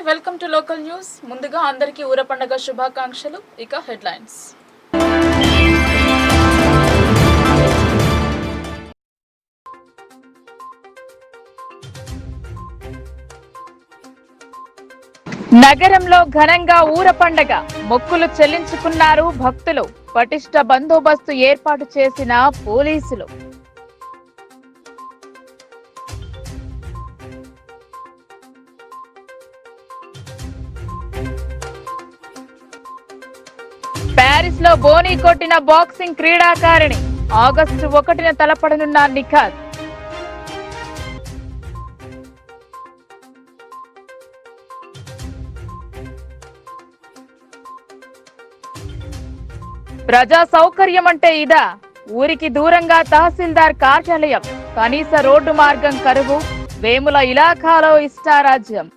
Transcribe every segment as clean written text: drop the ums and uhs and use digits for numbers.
Welcome to local news. ముందుగా అందరికీ ఊర పండుగ శుభాకాంక్షలు. ఇక హెడ్లైన్స్. నగరంలో ఘనంగా ఊర పండుగ, మొక్కులు చెల్లించుకున్నారు భక్తులు. పటిష్ట బందోబస్తు ఏర్పాటు చేసిన పోలీసులు. ప్యారిస్ లో బోనీ కొట్టిన బాక్సింగ్ క్రీడాకారిణి. ఆగస్టు 1న తలపడనున్న నిఖాత్. ప్రజా సౌకర్యం అంటే ఇదా? ఊరికి దూరంగా తహసీల్దార్ కార్యాలయం, కనీస రోడ్డు మార్గం కరువు, వేముల ఇలాఖాలో ఇష్టారాజ్యం.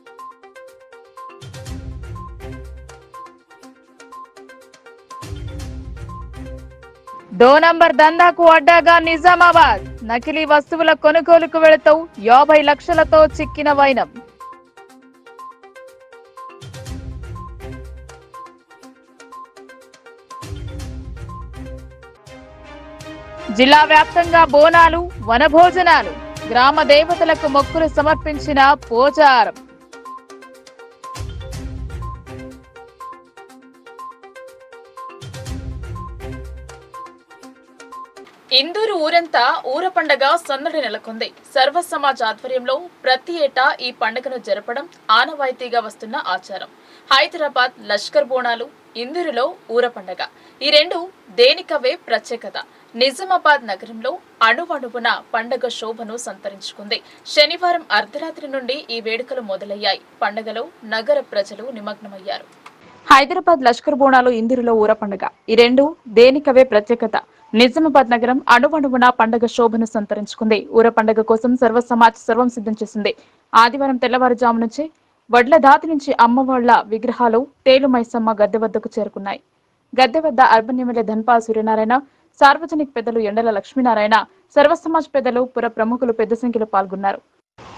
నంబర్ దందాకు అడ్డాగా నిజామాబాద్. నకిలీ వస్తువుల కొనుగోలుకు వెళుతూ 50 లక్షలతో చిక్కిన వైనం. జిల్లా వ్యాప్తంగా బోనాలు, వనభోజనాలు, గ్రామ దేవతలకు మొక్కులు సమర్పించిన పోచారం. ఇందూరు ఊరంతా ఊర పండగ సందడి నెలకొంది. సర్వ సమాజ్ ఆధ్వర్యంలో ప్రతి ఏటా ఈ పండుగను జరపడం ఆనవాయితీగా వస్తున్న ఆచారం. హైదరాబాద్ లష్కర్ బోనాలు, ఇందూరులో ఊర పండగ, ఈ రెండు దేనికవే ప్రత్యేకత. నిజామాబాద్ నగరంలో అణువణువున పండగ శోభను సంతరించుకుంది. శనివారం అర్ధరాత్రి నుండి ఈ వేడుకలు మొదలయ్యాయి. పండగలో నగర ప్రజలు నిమగ్నమయ్యారు. హైదరాబాద్ లష్కర్ బోనాలు, ఇందూరులో ఊర పండుగ, ఈ రెండు దేనికవే ప్రత్యేకత. నిజామాబాద్ నగరం అణువణువున పండగ శోభను సంతరించుకుంది. ఊర పండగ కోసం సర్వ సమాజ్ సర్వం సిద్ధం చేసింది. ఆదివారం తెల్లవారుజాము నుంచి వడ్ల దాతి నుంచి అమ్మవాళ్ల విగ్రహాలు తేలు మైసమ్మ గద్దె వద్దకు చేరుకున్నాయి. గద్దె వద్ద అర్బన్ ఎమ్మెల్యే ధన్పాల్ సూర్యనారాయణ, సార్వజనిక పెద్దలు ఎండల లక్ష్మీనారాయణ, సర్వ సమాజ్ పెద్దలు, పుర ప్రముఖులు పెద్ద సంఖ్యలో పాల్గొన్నారు.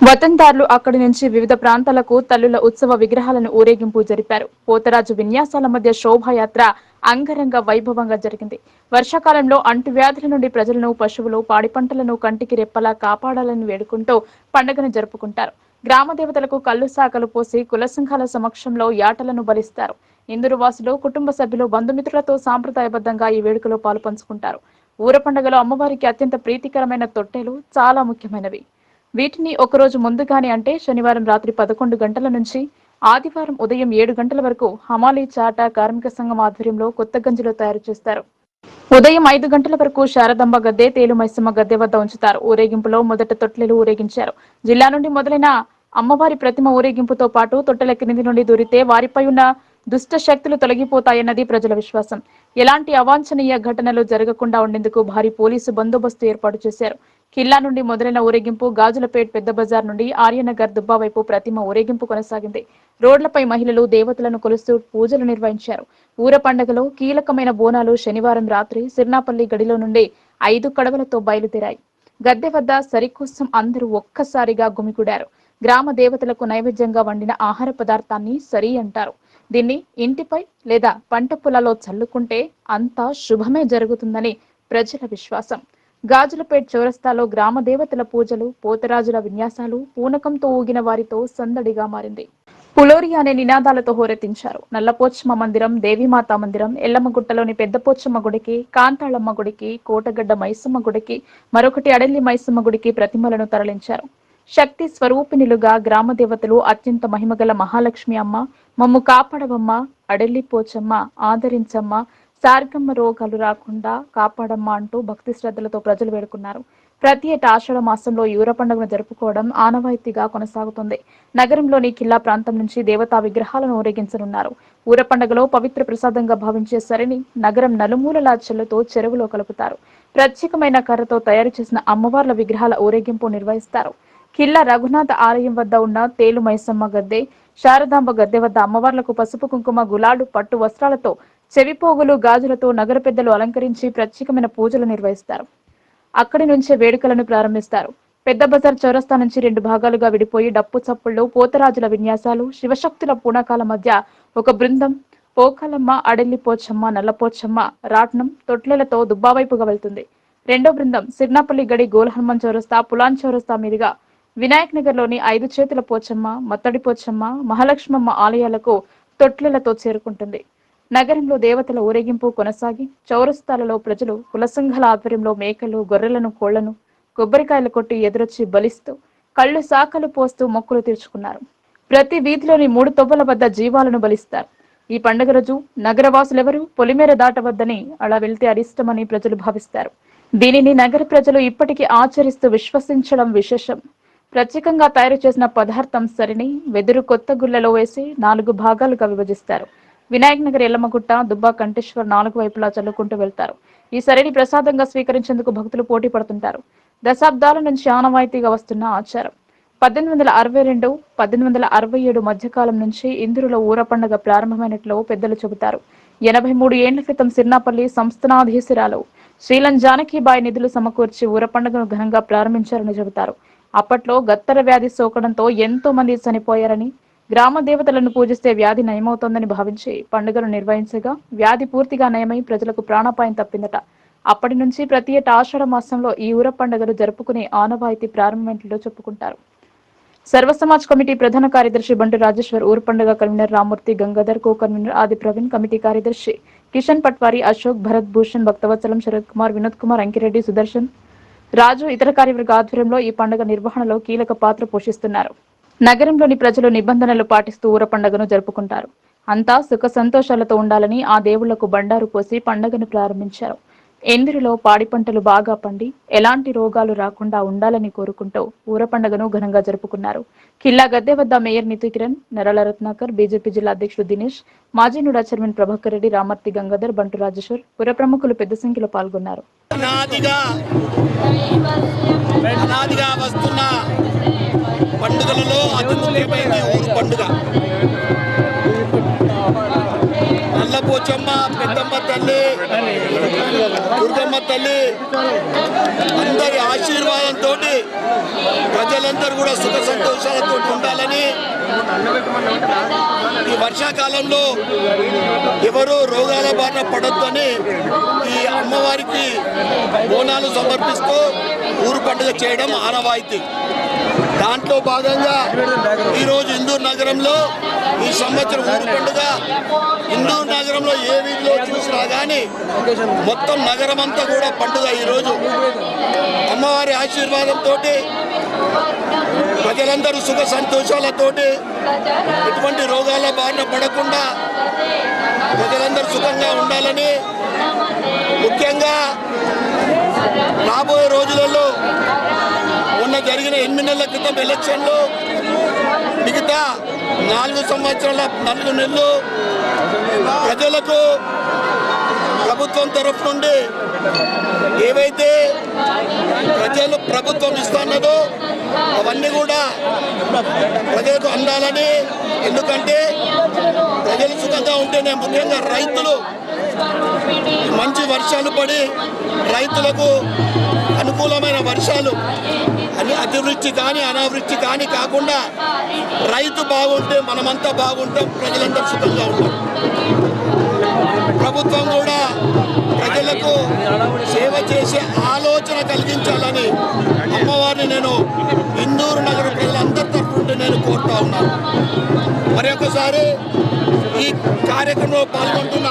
వతందారులు అక్కడి నుంచి వివిధ ప్రాంతాలకు తల్లుల ఉత్సవ విగ్రహాలను ఊరేగింపు జరిపారు. పోతరాజు విన్యాసాల మధ్య శోభాయాత్ర అంగరంగ వైభవంగా జరిగింది. వర్షాకాలంలో అంటువ్యాధుల నుండి ప్రజలను, పశువులు, పాడి పంటలను కంటికి రెప్పలా కాపాడాలని వేడుకుంటూ పండుగను జరుపుకుంటారు. గ్రామ దేవతలకు కళ్ళు సాకలు పోసి కుల సంఘాల సమక్షంలో యాటలను బలిస్తారు. ఇందూరు వాసులు, కుటుంబ సభ్యులు, బంధుమిత్రులతో సాంప్రదాయబద్ధంగా ఈ వేడుకలో పాలు పంచుకుంటారు. ఊర పండుగలో అమ్మవారికి అత్యంత ప్రీతికరమైన తొట్టెలు చాలా ముఖ్యమైనవి. వీటిని ఒకరోజు ముందుగానే, అంటే శనివారం రాత్రి 11 గంటల నుంచి ఆదివారం ఉదయం 7 గంటల వరకు హమాలీ చాట కార్మిక సంఘం ఆధ్వర్యంలో కొత్త గంజిలో తయారు చేస్తారు. ఉదయం 5 గంటల వరకు శారదాంబ గద్దె, తేలు మైసమ్మ గద్దె వద్ద ఉంచుతారు. ఊరేగింపులో మొదట తొట్టెలు ఊరేగించారు. జిల్లా నుండి మొదలైన అమ్మవారి ప్రతిమ ఊరేగింపుతో పాటు తొట్టెల కింది నుండి దూరితే వారిపై ఉన్న దుష్ట శక్తులు తొలగిపోతాయన్నది ప్రజల విశ్వాసం. ఎలాంటి అవాంఛనీయ ఘటనలు జరగకుండా ఉండేందుకు భారీ పోలీసు బందోబస్తు ఏర్పాటు చేశారు. కిల్లా నుండి మొదలైన ఊరేగింపు గాజులపేట్ పెద్ద బజార్ నుండి ఆర్యనగర్ దుబ్బా వైపు ప్రతిమ ఊరేగింపు కొనసాగింది. రోడ్లపై మహిళలు దేవతలను కొలుస్తూ పూజలు నిర్వహించారు. ఊర పండుగలో కీలకమైన బోనాలు శనివారం రాత్రి సిర్నాపల్లి గడిలో నుండి 5 కడవలతో బయలుదేరాయి. గద్దె వద్ద సరికోసం అందరూ ఒక్కసారిగా గుమికూడారు. గ్రామ దేవతలకు నైవేద్యంగా వండిన ఆహార పదార్థాన్ని సరి అంటారు. దీన్ని ఇంటిపై లేదా పంట పొలాల్లో చల్లుకుంటే అంతా శుభమే జరుగుతుందని ప్రజల విశ్వాసం. గాజులపేట్ చౌరస్తాలో గ్రామ దేవతల పూజలు, పోతరాజుల విన్యాసాలు, పూనకంతో ఊగిన వారితో సందడిగా మారింది. పులోరి అనే నినాదాలతో హోరెత్తించారు. నల్లపోచమ్మ మందిరం, దేవీమాతా మందిరం, ఎల్లమ్మగుట్టలోని పెద్దపోచమ్మ గుడికి, కాంతాళమ్మ గుడికి, కోటగడ్డ మైసమ్మ గుడికి, మరొకటి అడెల్లి మైసమ్మ గుడికి ప్రతిమలను తరలించారు. శక్తి స్వరూపిణులుగా గ్రామ దేవతలు అత్యంత మహిమగల మహాలక్ష్మి అమ్మ, మమ్ము కాపాడవమ్మ, అడెల్లి పోచమ్మ, ఆదరించమ్మ, సార్గమ్మ రోగాలు రాకుండా కాపాడమ్మ అంటూ భక్తి శ్రద్ధలతో ప్రజలు వేడుకున్నారు. ప్రతి ఏటా ఆషాఢ మాసంలో ఊర పండుగను జరుపుకోవడం ఆనవాయితీగా కొనసాగుతుంది. నగరంలోని కిల్లా ప్రాంతం నుంచి దేవతా విగ్రహాలను ఊరేగించనున్నారు. ఊర పండుగలో పవిత్ర ప్రసాదంగా భావించే సరిని నగరం నలుమూలలా చెల్లతో చెరువులో కలుపుతారు. ప్రత్యేకమైన కర్రతో తయారు చేసిన అమ్మవార్ల విగ్రహాల ఊరేగింపు నిర్వహిస్తారు. కిల్లా రఘునాథ ఆలయం వద్ద ఉన్న తేలు మైసమ్మ గద్దె, శారదాంబ గద్దె వద్ద అమ్మవార్లకు పసుపు కుంకుమ, గులాడు, పట్టు వస్త్రాలతో, చెవిపోగులు, గాజులతో నగర పెద్దలు అలంకరించి ప్రత్యేకమైన పూజలు నిర్వహిస్తారు. అక్కడి నుంచే వేడుకలను ప్రారంభిస్తారు. పెద్ద బజార్ చౌరస్తా నుంచి 2 భాగాలుగా విడిపోయి డప్పు చప్పుళ్ళు, పోతరాజుల విన్యాసాలు, శివశక్తుల పూనకాల మధ్య ఒక బృందం పోకాలమ్మ, అడెల్లి పోచమ్మ, నల్లపోచమ్మ రాట్నం, తొట్లెలతో దుబ్బావైపుగా వెళ్తుంది. రెండో బృందం సిర్నాపల్లి గడి గోల్ హనుమాన్ చౌరస్తా, పులాన్ చౌరస్తా మీదుగా వినాయక్ నగర్ లోని 5 చేతుల పోచమ్మ, మత్తడి పోచమ్మ, మహాలక్ష్మమ్మ ఆలయాలకు తొట్లెలతో చేరుకుంటుంది. నగరంలో దేవతల ఊరేగింపు కొనసాగి చౌరస్తాలలో ప్రజలు కుల సంఘాల ఆధ్వర్యంలో మేకలు, గొర్రెలను, కోళ్లను కొబ్బరికాయలు కొట్టి ఎదురొచ్చి బలిస్తూ కళ్ళు సాకలు పోస్తూ మొక్కులు తీర్చుకున్నారు. ప్రతి వీధిలోని 3 తొవ్వల వద్ద జీవాలను బలిస్తారు. ఈ పండుగ రోజు నగరవాసులెవరూ పొలిమేర దాటవద్దని, అలా వెళ్తే అరిష్టమని ప్రజలు భావిస్తారు. దీనిని నగర ప్రజలు ఇప్పటికీ ఆచరిస్తూ విశ్వసించడం విశేషం. ప్రత్యేకంగా తయారు చేసిన పదార్థం సరిని వెదురు కొత్త గుళ్లలో వేసి 4 భాగాలుగా విభజిస్తారు. వినాయక్ నగర్, ఎల్లమ్మగుట్ట, దుబ్బా, కంటేశ్వర్ 4 వైపులా చల్లుకుంటూ వెళ్తారు. ఈ సరిని ప్రసాదంగా స్వీకరించేందుకు భక్తులు పోటీ పడుతుంటారు. దశాబ్దాల నుంచి ఆనవాయితీగా వస్తున్న ఆచారం. 1862, 1867 మధ్యకాలం నుంచి ఇందూరులో ఊర పండుగ ప్రారంభమైనట్లు పెద్దలు చెబుతారు. 83 ఏళ్ల క్రితం సిర్నాపల్లి సంస్థానాధీశురాలు శ్రీలం జానకీబాయి నిధులు సమకూర్చి ఊర పండుగను ఘనంగా ప్రారంభించారని చెబుతారు. అప్పట్లో గత్తర వ్యాధి సోకడంతో ఎంతో మంది చనిపోయారని, గ్రామ దేవతలను పూజిస్తే వ్యాధి నయమవుతోందని భావించి పండుగను నిర్వహించగా వ్యాధి పూర్తిగా నయమై ప్రజలకు ప్రాణాపాయం తప్పిందట. అప్పటి నుంచి ప్రతి ఏటా ఆషాఢ మాసంలో ఈ ఊర పండుగను జరుపుకునే ఆనవాయితీ ప్రారంభమైనట్లు చెప్పుకుంటారు. సర్వ సమాజ్ కమిటీ ప్రధాన కార్యదర్శి బంటు రాజేశ్వర్, ఊరు పండుగ convener Ramurthy Gangadhar, co convener Adi Praveen, committee కార్యదర్శి కిషన్ పట్వారి, అశోక్, భరత్ భూషణ్, భక్తవత్సలం, శరత్ కుమార్, వినోద్ కుమార్, అంకిరెడ్డి, సుదర్శన్, రాజు ఇతర కార్యవర్గ ఆధ్వర్యంలో ఈ పండుగ నిర్వహణలో కీలక పాత్ర పోషిస్తున్నారు. నగరంలోని ప్రజలు నిబంధనలు పాటిస్తూ ఊర పండుగను జరుపుకుంటారు. అంతా సుఖ సంతోషాలతో ఉండాలని ఆ దేవుళ్లకు బండారు పోసి పండుగను ప్రారంభించారు. ఎందరిలో పాడి పంటలు బాగా పండి ఎలాంటి రోగాలు రాకుండా ఉండాలని కోరుకుంటూ ఊర పండుగను ఘనంగా జరుపుకున్నారు. కిల్లా గద్దె వద్ద మేయర్ నితు కిరణ్, నరళ రత్నాకర్, బీజేపీ జిల్లా అధ్యక్షుడు దినేష్, మాజీ నుడా చైర్మన్ ప్రభాకర్ రెడ్డి, రామర్తి గంగాధర్, బంటు రాజేశ్వర్, పుర ప్రముఖులు పెద్ద సంఖ్యలో పాల్గొన్నారు. పండుగలలో అతి ముఖ్యమైన ఊరు పండుగ. నల్లపోచమ్మ, పెద్దమ్మ తల్లి, దుర్గమ్మ తల్లి అందరి ఆశీర్వాదంతో ప్రజలందరూ కూడా సుఖ సంతోషాలతో ఉండాలని, ఈ వర్షాకాలంలో ఎవరూ రోగాల బారిన పడొద్దని ఈ అమ్మవారికి బోనాలు సమర్పిస్తూ ఊరు పండుగ చేయడం ఆనవాయితీ. దాంట్లో భాగంగా ఈరోజు ఇందూరు నగరంలో ఈ సంవత్సరం ఊరు పండుగ ఇందూరు నగరంలో ఏ వీధిలో చూసినా కానీ మొత్తం నగరం అంతా కూడా పండుగ. ఈరోజు అమ్మవారి ఆశీర్వాదంతో ప్రజలందరూ సుఖ సంతోషాలతోటి ఎటువంటి రోగాల బారిన పడకుండా ప్రజలందరూ సుఖంగా ఉండాలని, ముఖ్యంగా రాబోయే రోజులలో మొన్న జరిగిన 8 నెలల క్రితం ఎలక్షన్లో మిగతా 4 సంవత్సరాల 4 నెలలు ప్రజలకు ప్రభుత్వం తరఫు నుండి ఏవైతే ప్రభుత్వం ఇస్తున్నదో అవన్నీ కూడా ప్రజలకు అందాలని, ఎందుకంటే ప్రజలు సుఖంగా ఉంటేనే, ముఖ్యంగా రైతులు మంచి వర్షాలు పడి రైతులకు అనుకూలమైన వర్షాలు, అతివృష్టి కానీ అనావృష్టి కానీ కాకుండా రైతు బాగుంటే మనమంతా బాగుంటాం, ప్రజలందరూ సుఖంగా ఉంటాం. ప్రభుత్వం కూడా ప్రజలకు సేవ చేసే ఆలోచన కలిగించాలని అమ్మవారిని నేను ఇందూరు నగర ప్రజలందరి తరఫు నుండి నేను కోరుతా ఉన్నాను. మరి ఒకసారి ఈ కార్యక్రమంలో పాల్గొంటున్న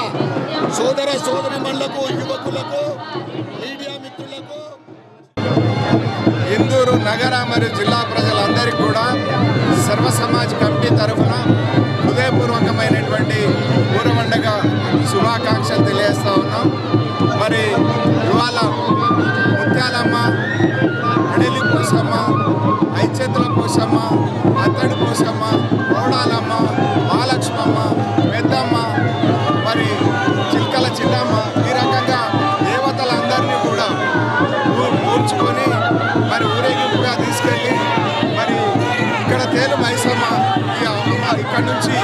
సోదర సోదరీమణులకు, యువకులకు, మీడియా మిత్రులకు, ఇందూరు నగర మరియు జిల్లా ప్రజలందరికీ కూడా సర్వ సమాజ్ కమిటీ తరఫున హృదయపూర్వకమైనటువంటి ఊర పండుగ శుభాకాంక్షలు తెలియజేస్తూ ఉన్నాం. మరి ఇవాళ ముత్యాలమ్మ, అడెలి పోసమ్మ, ఐచేతుల పోసమ్మ, అత్తడి పోసమ్మ, కోడాలమ్మ, మహాలక్ష్మమ్మ, పెద్దమ్మ, మరి చిల్కల చిన్నమ్మ, ఈ రకంగా దేవతలందరినీ కూడా కూర్చుకొని మరి ఊరేగింపుగా తీసుకెళ్ళి మరి ఇక్కడ తేలు మైసమ్మ ఇక్కడ నుంచి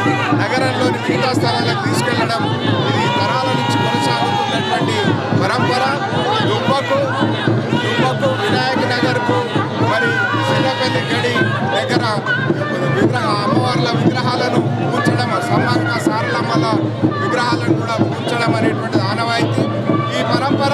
నగరంలోని మిగతా స్థలాలకు తీసుకెళ్లడం ఇది తరాల నుంచి కొనసాగుతున్నటువంటి పరంపర. దుబ్బకు వినాయక నగర్కు మరి విగ్రహాలను కూడా పూడ్చడం అనేటువంటిది ఆనవాయితీ. ఈ పరంపర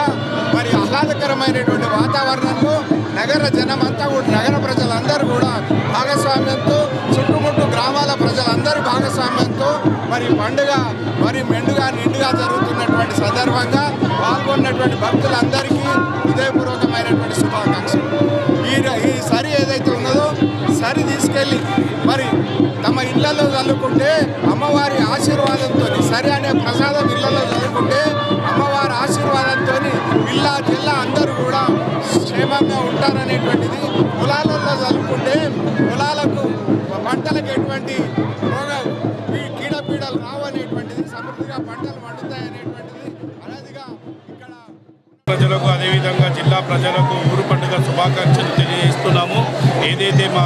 మరి ఆహ్లాదకరమైనటువంటి వాతావరణంలో నగర జనమంతా కూడా, నగర ప్రజలందరూ కూడా భాగస్వామ్యంతో, చుట్టుముట్టు గ్రామాల ప్రజలందరూ భాగస్వామ్యంతో మరి పండుగ మరి మెండుగా నిండుగా జరుగుతున్నటువంటి సందర్భంగా పాల్గొన్నటువంటి భక్తులందరికీ హృదయపూర్వకమైనటువంటి శుభాకాంక్షలు. ఈ సరి ఏదైతే ఉన్నదో సరి తీసుకెళ్ళి మరి తమ ఇళ్లలో చల్లుకుంటే అమ్మవారి ఆశీర్వాదంతో, సరి అనే ప్రసాదం ఇళ్లలో చల్లుకుంటే అమ్మవారి ఆశీర్వాదంతో పిల్ల జిల్లా అందరూ కూడా క్షేమంగా ఉంటారనేటువంటిది. పొలాలలో చల్లుకుంటే పొలాలకు పంటలకు ఎటువంటి కీడపీడలు రావనేటువంటిది, సమృద్ధిగా పంటలు పండుతాయనేటువంటిది అనాదిగా ఇక్కడ ప్రజలకు అదేవిధంగా జిల్లా ప్రజలకు ఊరు పండుగ శుభాకాంక్షలు తెలియజేస్తున్నాము. ఏదైతే మా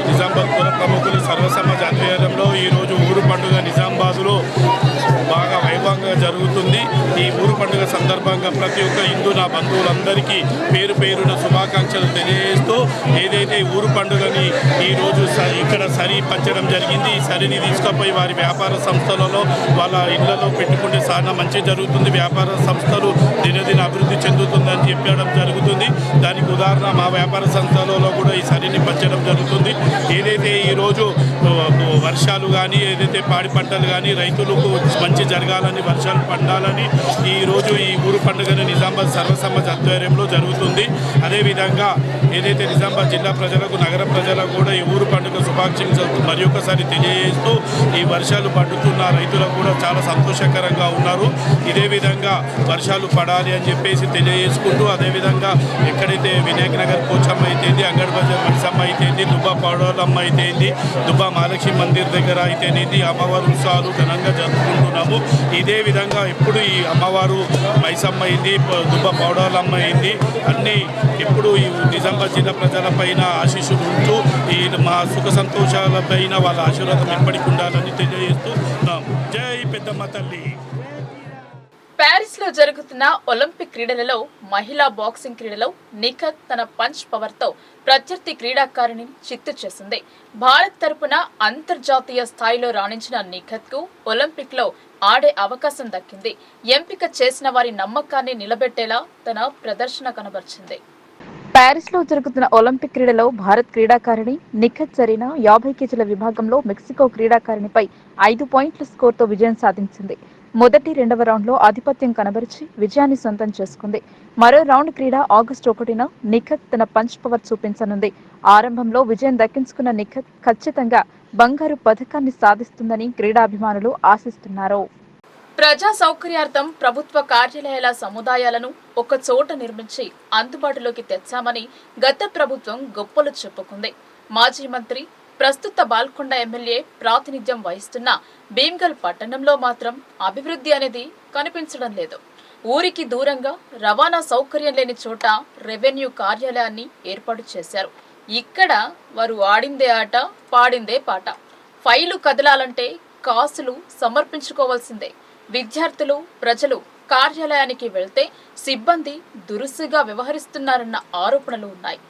నిజామాబాద్ పుర ప్రముఖులు సర్వసమాజ ఆధ్వర్యంలో ఈరోజు ఊరు పండుగ నిజామాబాద్లో బాగా వైభవంగా జరుగుతుంది. ఈ ఊరు పండుగ సందర్భంగా ప్రతి ఒక్క హిందూ నా బంధువులందరికీ పేరు పేరున శుభాకాంక్షలు తెలియజేస్తూ ఏదైతే ఊరు పండుగని ఈరోజు ఇక్కడ సరి పంచడం జరిగింది. ఈ సరిని తీసుకుపోయి వారి వ్యాపార సంస్థలలో వాళ్ళ ఇళ్లలో పెట్టుకుంటే చాలా మంచి జరుగుతుంది. వ్యాపార సంస్థలు దినదిన అభివృద్ధి చెందుతుందని చెప్పడం జరుగుతుంది. దానికి ఉదాహరణ మా వ్యాపార సంస్థలలో కూడా ఈ సరిని పంచడం జరుగుతుంది. ఏదైతే ఈరోజు వర్షాలు కానీ, ఏదైతే పాడి పంటలు కానీ రైతులకు మంచి జరగాలని, వర్షాలు పండాలని ఈరోజు ఈ ఊరు పండుగను నిజామాబాద్ సర్వసమాజ ఆధ్వర్యంలో జరుగుతుంది. అదేవిధంగా ఏదైతే నిజామాబాద్ జిల్లా ప్రజలకు, నగర ప్రజలకు కూడా ఈ ఊరు పండుగ శుభాకాంక్షలు మరి ఒకసారి తెలియజేస్తూ ఈ వర్షాలు పడుతున్న రైతులకు కూడా చాలా సంతోషకరంగా ఉన్నారు. ఇదే విధంగా వర్షాలు పడాలి అని చెప్పేసి తెలియజేసుకుంటూ, అదేవిధంగా ఎక్కడైతే వినాయక నగర్ పోచమ్మ అయితేంది, అంగడి బజార్ మనిసమ్మ అయితేంది, దుబ్బా పౌడలమ్మ అయితేంది, దుబ్బా మహాలక్ష్మి మందిర్ దగ్గర అయితేనేది అమ్మవారు ఉత్సవాలు ఘనంగా జరుపుకుంటున్నాము. ఇదే విధంగా ఎప్పుడు ఈ అమ్మవారు మైసమ్మ అయింది, దుబ్బా పౌడలమ్మ అయింది, అన్నీ ఎప్పుడు ఈ నిజామాబాద్ జిల్లా ప్రజలపైన ఆశీస్సులు ఉంటూ ఈ మా సుఖ సంతోషాలపైన వాళ్ళ ఆశీర్వాదం ఎప్పటికి ఉండాలని తెలియజేస్తున్నాం. జై పెద్దమ్మ తల్లి. ప్యారిస్ లో జరుగుతున్న ఒలింపిక్ క్రీడలలో మహిళా బాక్సింగ్ క్రీడలో నిఖత్ తన పంచ్ పవర్ తో ప్రత్యర్థి క్రీడాకారిణిని చిత్తు చేసింది. భారత్ తరపున అంతర్జాతీయ స్థాయిలో రాణించిన నిఖత్ కు ఒలింపిక్ లో ఆడే అవకాశం దక్కింది. ఎంపిక చేసిన వారి నమ్మకాన్ని నిలబెట్టేలా తన ప్రదర్శన కనబర్చింది. ప్యారిస్ లో జరుగుతున్న ఒలింపిక్ క్రీడలో భారత్ క్రీడాకారిణి నిఖత్ జరీనా 50 కేజీల విభాగంలో మెక్సికో క్రీడాకారిణిపై 5 పాయింట్ల స్కోర్తో విజయం సాధించింది. మొదటి, రెండవ రౌండ్లో ఆధిపత్యం కనబరిచి విజయాన్ని సొంతం చేసుకుంది. మరో రౌండ్ క్రీడ ఆగస్టు 1న నిఖత్ తన పంచ్ పవర్ చూపించనుంది. ఆరంభంలో విజయం దక్కించుకున్న నిఖత్ ఖచ్చితంగా బంగారు పథకాన్ని సాధిస్తుందని క్రీడాభిమానులు ఆశిస్తున్నారు. ప్రజా సౌకర్యార్థం ప్రభుత్వ కార్యాలయాల సముదాయాలను ఒక చోట నిర్మించి అందుబాటులోకి తెచ్చామని గత ప్రభుత్వం గొప్పలు చెప్పుకుంది. మాజీ మంత్రి, ప్రస్తుత బాల్కొండ ఎమ్మెల్యే ప్రాతినిధ్యం వహిస్తున్న భీమ్గల్ పట్టణంలో మాత్రం అభివృద్ధి అనేది కనిపించడం లేదు. ఊరికి దూరంగా రవాణా సౌకర్యం లేని చోట రెవెన్యూ కార్యాలయాన్ని ఏర్పాటు చేశారు. ఇక్కడ వారు ఆడిందే ఆట, పాడిందే పాట. ఫైలు కదలాలంటే కాసులు సమర్పించుకోవాల్సిందే. విద్యార్థులు, ప్రజలు కార్యాలయానికి వెళ్తే సిబ్బంది దురుసుగా వ్యవహరిస్తున్నారన్న ఆరోపణలు ఉన్నాయి.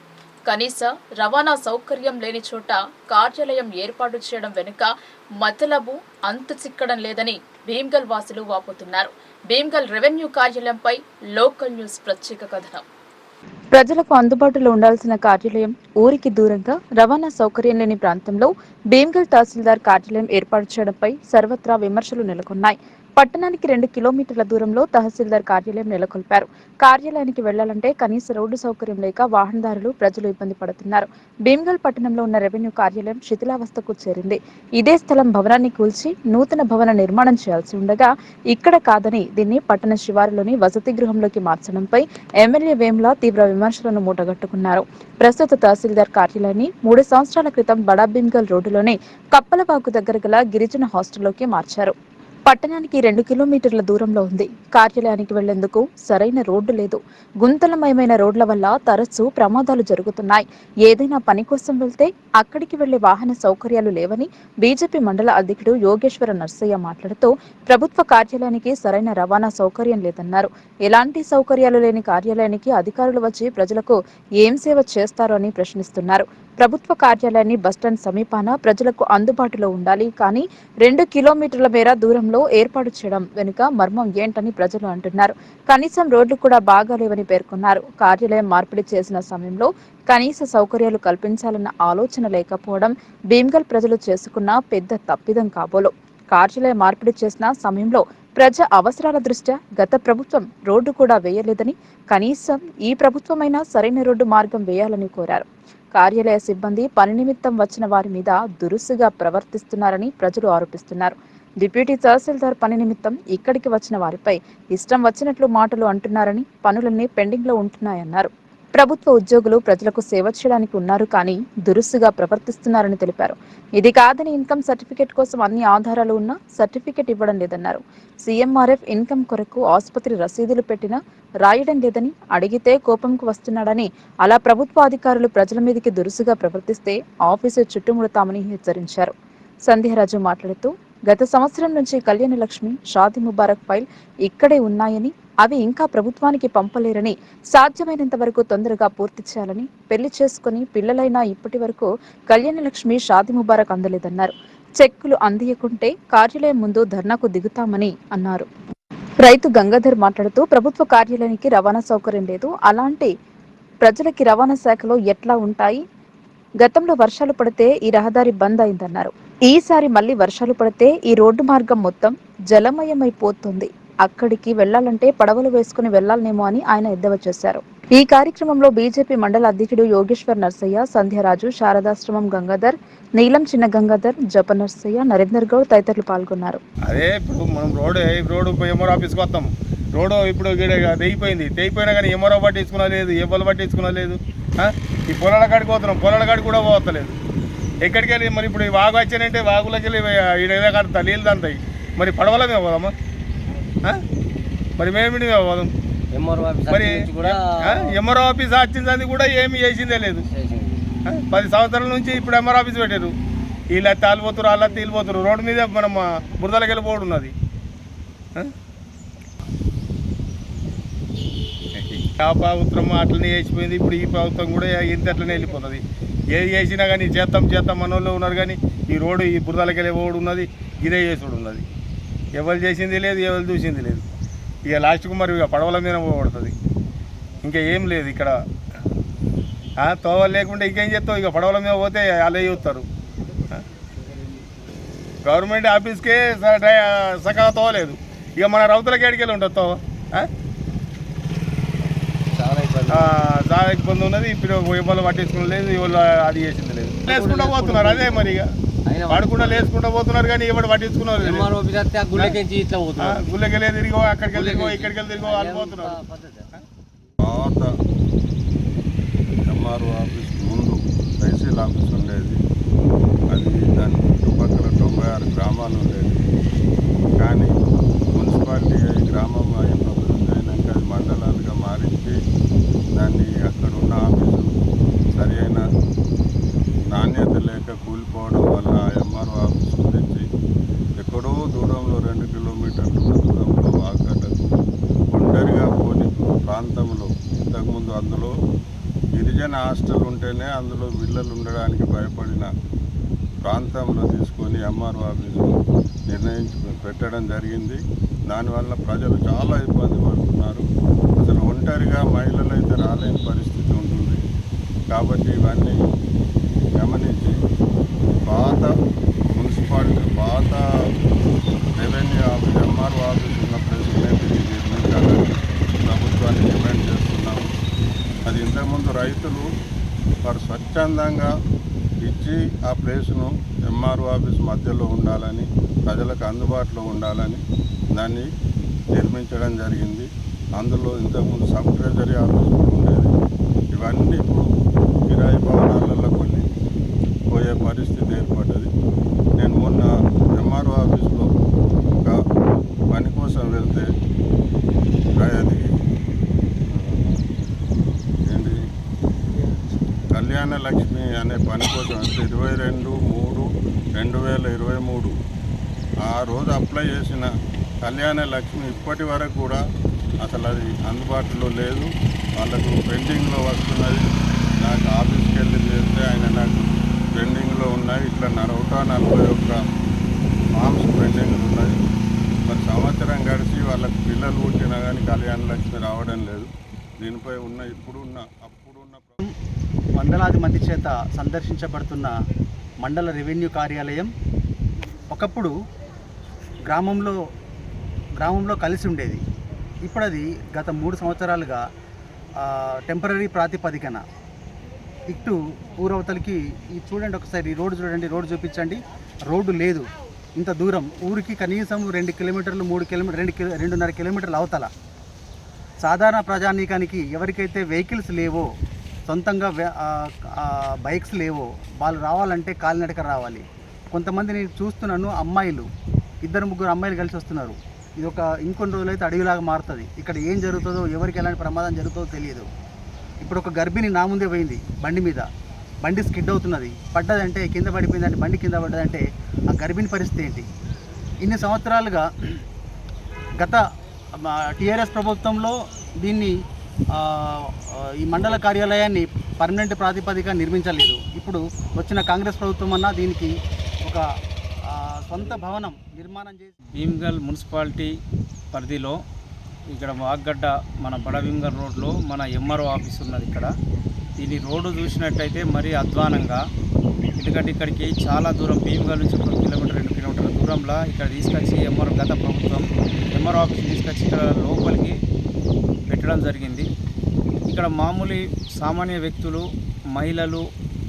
కనీస రవాణా సౌకర్యం లేని చోట కార్యాలయం ఏర్పాటు చేయడం వెనుక మతలబు అంతు చిక్కడం లేదని భీమ్గల్ వాసులు వాపోతున్నారు. భీమ్గల్ రెవెన్యూ కార్యాలయంపై లోకల్ న్యూస్ ప్రత్యేక కథనం. ప్రజలకు అందుబాటులో ఉండాల్సిన కార్యాలయం ఊరికి దూరంగా రవాణా సౌకర్యం లేని ప్రాంతంలో భీమ్గల్ తహసీల్దార్ కార్యాలయం ఏర్పాటు చేయడంపై సర్వత్రా విమర్శలు నెలకొన్నాయి. పట్టణానికి 2 కిలోమీటర్ల దూరంలో తహసీల్దార్ కార్యాలయం నెలకొల్పారు. కార్యాలయానికి వెళ్లాలంటే కనీస రోడ్డు సౌకర్యం లేక వాహనదారులు, ప్రజలు ఇబ్బంది పడుతున్నారు. భీమ్గల్ పట్టణంలో ఉన్న రెవెన్యూ కార్యాలయం శిథిలావస్థకు చేరింది. ఇదే స్థలం భవనాన్ని కూల్చి నూతన భవన నిర్మాణం చేయాల్సి ఉండగా ఇక్కడ కాదని దీన్ని పట్టణ శివారులోని వసతి గృహంలోకి మార్చడంపై ఎమ్మెల్యే వేముల తీవ్ర విమర్శలను మూటగట్టుకున్నారు. ప్రస్తుత తహసీల్దార్ కార్యాలయాన్ని 3 సంవత్సరాల క్రితం బడా భీమ్గల్ రోడ్డులోని కప్పలవాకు దగ్గర గల గిరిజన హాస్టల్లోకి మార్చారు. పట్టణానికి 2 కిలోమీటర్ల దూరంలో ఉంది. కార్యాలయానికి వెళ్లేందుకు సరైన రోడ్డు లేదు. గుంతలమయమైన రోడ్ల వల్ల తరచూ ప్రమాదాలు జరుగుతున్నాయి. ఏదైనా పని కోసం వెళ్తే అక్కడికి వెళ్లే వాహన సౌకర్యాలు లేవని బీజేపీ మండల అధ్యక్షుడు యోగేశ్వర నర్సయ్య మాట్లాడుతూ ప్రభుత్వ కార్యాలయానికి సరైన రవాణా సౌకర్యం లేదన్నారు. ఎలాంటి సౌకర్యాలు లేని కార్యాలయానికి అధికారులు వచ్చి ప్రజలకు ఏం సేవ చేస్తారో అని ప్రశ్నిస్తున్నారు. ప్రభుత్వ కార్యాలయాన్ని బస్టాండ్ సమీపాన ప్రజలకు అందుబాటులో ఉండాలి, కానీ 2 కిలోమీటర్ల మేర దూరంలో ఏర్పాటు చేయడం వెనుక మర్మం ఏంటని ప్రజలు అంటున్నారు. కనీసం రోడ్లు కూడా బాగాలేవని పేర్కొన్నారు. కార్యాలయం మార్పిడి చేసిన సమయంలో కనీస సౌకర్యాలు కల్పించాలన్న ఆలోచన లేకపోవడం భీమ్గల్ ప్రజలు చేసుకున్న పెద్ద తప్పిదం కాబోలు. కార్యాలయ మార్పిడి చేసిన సమయంలో ప్రజా అవసరాల దృష్ట్యా గత ప్రభుత్వం రోడ్డు కూడా వేయలేదని, కనీసం ఈ ప్రభుత్వమైనా సరైన రోడ్డు మార్గం వేయాలని కోరారు. కార్యాలయ సిబ్బంది పని నిమిత్తం వచ్చిన వారి మీద దురుసుగా ప్రవర్తిస్తున్నారని ప్రజలు ఆరోపిస్తున్నారు. డిప్యూటీ తహసీల్దార్ పని నిమిత్తం ఇక్కడికి వచ్చిన వారిపై ఇష్టం వచ్చినట్లు మాటలు అంటున్నారని, పనులన్నీ పెండింగ్ లో ఉంటున్నాయన్నారు. ప్రభుత్వ ఉద్యోగులు ప్రజలకు సేవ చేయడానికి ఉన్నారు, కానీ దురుసుగా ప్రవర్తిస్తున్నారని తెలిపారు. ఇది కాదని ఇన్కమ్ సర్టిఫికెట్ కోసం అన్ని ఆధారాలు ఉన్నా సర్టిఫికెట్ ఇవ్వడం లేదన్నారు. సీఎంఆర్ఎఫ్ ఇన్కమ్ కొరకు ఆసుపత్రి రసీదులు పెట్టినా రాయడం లేదని, అడిగితే కోపంకు వస్తున్నాడని, అలా ప్రభుత్వ అధికారులు ప్రజల మీదకి దురుసుగా ప్రవర్తిస్తే ఆఫీసు చుట్టుముడతామని హెచ్చరించారు. సంధ్యారాజు మాట్లాడుతూ, గత సంవత్సరం నుంచి కళ్యాణ లక్ష్మి, షాదీ ముబారక్ ఫైల్ ఇక్కడే ఉన్నాయని, అవి ఇంకా ప్రభుత్వానికి పంపలేరని, సాధ్యమైనంత వరకు తొందరగా పూర్తి చేయాలని, పెళ్లి చేసుకుని పిల్లలైనా ఇప్పటి వరకు కళ్యాణ లక్ష్మి, షాదీ ముబారక్ అందలేదన్నారు. చెక్కులు అందియకుంటే కార్యాలయం ముందు ధర్నాకు దిగుతామని అన్నారు. రైతు గంగాధర్ మాట్లాడుతూ, ప్రభుత్వ కార్యాలయానికి రవాణా సౌకర్యం లేదు, అలాంటి ప్రజలకి రవాణా శాఖలో ఎట్లా ఉంటాయి? గతంలో వర్షాలు పడితే ఈ రహదారి బంద్ అయిందన్నారు. ఈసారి మళ్లీ వర్షాలు పడితే ఈ రోడ్డు మార్గం మొత్తం జలమయమైపోతుంది. అక్కడికి వెళ్లాలంటే పడవలు వేసుకుని వెళ్లాలనేమో అని ఆయన ఎద్దేవా చేశారు. ఈ కార్యక్రమంలో బీజేపీ మండల అధ్యక్షుడు యోగేశ్వర్ నర్సయ్య, సంధ్యారాజు, శారదాశ్రమం గంగాధర్, నీలం చిన్న గంగాధర్, జప నర్సయ్య, నరేందర్ గౌడ్ తదితరులు పాల్గొన్నారు. అదే ఇప్పుడు మనం రోడ్డు ఎంఆర్ ఆఫీస్కి వస్తాం. రోడ్డు ఇప్పుడు తెగిపోయినా కానీ ఎంఆర్ఓ పట్టించుకున్నా లేదు, ఎవరు పట్టించుకున్నా లేదు. ఈ పొలాల కాడికి పోతున్నాం, పొలాల కాడికి కూడా పోతలేదు. ఎక్కడికి వెళ్ళి మరి ఇప్పుడు వాగు వచ్చానంటే వాగులోకి వెళ్ళి ఏదో కడతా నీళ్ళు దంతాయి. మరి పడవల మేము పోదామా? మరి మేమిడి పోదాం. మరి ఎంఆర్ఓ ఆఫీస్ వచ్చింది కూడా ఏమి చేసిందే లేదు. 10 సంవత్సరాల నుంచి ఇప్పుడు ఎంఆర్ ఆఫీస్ పెట్టారు. వీళ్ళు తాలిపోతురు, అలా తీలిపోతురు. రోడ్డు మీద మనం బురదలకి వెళ్ళిపోవడం ఉన్నది. ఆ ప్రభుత్వం అట్లనే చేసిపోయింది. ఇప్పుడు ఈ ప్రభుత్వం కూడా ఇంత అట్లనే వెళ్ళిపోతుంది. ఏది చేసినా కానీ చేస్తాం మనోళ్ళు ఉన్నారు, కానీ ఈ రోడ్డు ఈ బురదలకి వెళ్ళిపోవడం ఉన్నది. ఇదే చేసుడు ఉన్నది. ఎవరు చేసింది లేదు, ఎవరు చూసింది లేదు. ఇక లాస్ట్కు మరి ఇక పడవల మీద పోబడుతుంది. ఇంకా ఏం లేదు ఇక్కడ. తోవలు లేకుండా ఇంకేం చేస్తావు? ఇక పడవల మీద పోతే అలా చూస్తారు. గవర్నమెంట్ ఆఫీస్కే సగం తోవలేదు. ఇక మన రౌతులకి ఎడికెళ్ళి ఉంటుంది తోవ. చాలా ఇబ్బంది ఉన్నది. ఇప్పుడు ఇవ్వాలి పట్టించుకుని లేదు, ఇవాళ అది చేసింది లేదు. లేసుకుంటూ పోతున్నారు. అదే మరి ఇక పడకుండా లేసుకుంటూ పోతున్నారు, కానీ ఎవరు పట్టించుకున్నారు. గుళ్ళకెళ్ళి తిరిగో, అక్కడికి వెళ్ళి తిరిగో, ఇక్కడికి వెళ్ళి తిరిగో వాళ్ళు పోతున్నారు. పాత ఎంఆర్ఓ ఆఫీస్ ముందు తహసీల్ ఆఫీస్ ఉండేది. అది దాని చుట్టుపక్కల 96 గ్రామాలు ఉండేది. కానీ మున్సిపాలిటీ గ్రామం అభివృద్ధి అయినాక అది మండలాలుగా మారించి దాన్ని అక్కడ ఉన్న ఆఫీసు సరి అయిన నాణ్యత లేక కూలిపోవడం వల్ల ఎంఆర్ఓ ఆఫీస్ తెచ్చి ఎక్కడో దూరంలో 2 కిలోమీటర్ల దూరంలో వాకటకు ఒంటరిగా పోని ప్రాంతంలో, ఇంతకుముందు అందులో గిరిజన హాస్టల్ ఉంటేనే అందులో పిల్లలు ఉండడానికి భయపడిన ప్రాంతంలో తీసుకొని ఎంఆర్ఓ ఆఫీసు పెట్టడం జరిగింది. దానివల్ల ప్రజలు చాలా ఇబ్బంది పడుతున్నారు. అసలు ఒంటరిగా మహిళలు అయితే రాలేని పరిస్థితి ఉంటుంది. కాబట్టి ఇవన్నీ గమనించి పాత మున్సిపాలిటీ, పాత రెవెన్యూ ఆఫీస్, ఎంఆర్ఓ ఆఫీస్ ఉన్న ప్లేసులనే నిర్మించాలని ప్రభుత్వాన్ని డిమాండ్ చేస్తున్నాము. అది ఇంతకుముందు రైతులు వారు స్వచ్ఛందంగా ఇచ్చి ఆ ప్లేసును ఎంఆర్ఓ ఆఫీస్ మధ్యలో ఉండాలని, ప్రజలకు అందుబాటులో ఉండాలని దాన్ని నిర్మించడం జరిగింది. అందులో ఇంతకుముందు సబ్ ట్రెజరీ ఆఫీస్ ఉండేది. ఇవన్నీ ఇప్పుడు కిరాయి భవనాలలో కొన్ని పోయే పరిస్థితి ఏర్పడ్డది. నేను మొన్న ఎంఆర్ఓ ఆఫీస్లో ఒక పని కోసం వెళ్తే అది ఏంటి కళ్యాణ లక్ష్మి అనే పని కోసం వెళ్తే 22/3/2023 ఆ రోజు అప్లై చేసిన కళ్యాణ లక్ష్మి ఇప్పటి వరకు కూడా అసలు అది అందుబాటులో లేదు. వాళ్ళకు పెండింగ్లో వస్తున్నది. నాకు ఆఫీస్కి వెళ్ళి చేస్తే ఆయన నాకు పెండింగ్లో ఉన్నాయి. ఇట్లా 141 ఫామ్స్ పెండింగ్లు ఉన్నాయి. మరి సంవత్సరం గడిచి వాళ్ళకి పిల్లలు పుట్టినా కానీ కళ్యాణ లక్ష్మి రావడం లేదు. దీనిపై అప్పుడున్న వందలాది మంది చేత సందర్శించబడుతున్న మండల రెవెన్యూ కార్యాలయం ఒకప్పుడు గ్రామంలో కలిసి ఉండేది. ఇప్పుడు అది గత 3 సంవత్సరాలుగా టెంపరీ ప్రాతిపదికన ఇటు ఊరవతలకి చూడండి, ఒకసారి ఈ రోడ్డు చూడండి, రోడ్డు చూపించండి. రోడ్డు లేదు. ఇంత దూరం ఊరికి కనీసం 2 కిలోమీటర్లు 3 కిలోమీటర్ 2.5 కిలోమీటర్ల అవతల సాధారణ ప్రజానీకానికి ఎవరికైతే వెహికల్స్ లేవో, సొంతంగా బైక్స్ లేవో, వాళ్ళు రావాలంటే కాలినడక రావాలి. కొంతమంది నేను చూస్తున్నాను, అమ్మాయిలు 2-3 అమ్మాయిలు కలిసి వస్తున్నారు. ఇది ఇంకొన్ని రోజులైతే అడవిలాగా మారుతుంది. ఇక్కడ ఏం జరుగుతుందో, ఎవరికి ఎలాంటి ప్రమాదం జరుగుతుందో తెలియదు. ఇప్పుడు ఒక గర్భిణి నా ముందే పోయింది బండి మీద. బండి స్కిడ్ అవుతున్నది, పడ్డదంటే కింద పడిపోయిందంటే, బండి కింద పడ్డదంటే ఆ గర్భిణి పరిస్థితి ఏంటి? ఇన్ని సంవత్సరాలుగా గత టీఆర్ఎస్ ప్రభుత్వంలో దీన్ని ఈ మండల కార్యాలయాన్ని పర్మనెంట్ ప్రాతిపదిక నిర్మించలేదు. ఇప్పుడు వచ్చిన కాంగ్రెస్ ప్రభుత్వం అన్నా దీనికి ఒక సొంత భవనం నిర్మాణం చేసి భీమ్గల్ మున్సిపాలిటీ పరిధిలో ఇక్కడ వాగ్గడ్డ మన బడ భీమ్గల్ రోడ్లో మన ఎంఆర్ఓ ఆఫీస్ ఉన్నది. ఇక్కడ దీని రోడ్డు చూసినట్టయితే మరీ అధ్వానంగా, ఎందుకంటే ఇక్కడికి చాలా దూరం భీమ్గల్ నుంచి 1 కిలోమీటర్ 2 కిలోమీటర్ల దూరంలో ఇక్కడ తీసుకొచ్చి గత ప్రభుత్వం ఎంఆర్ఓ ఆఫీస్ తీసుకొచ్చి ఇక్కడ లోపలికి పెట్టడం జరిగింది. ఇక్కడ మామూలు సామాన్య వ్యక్తులు, మహిళలు,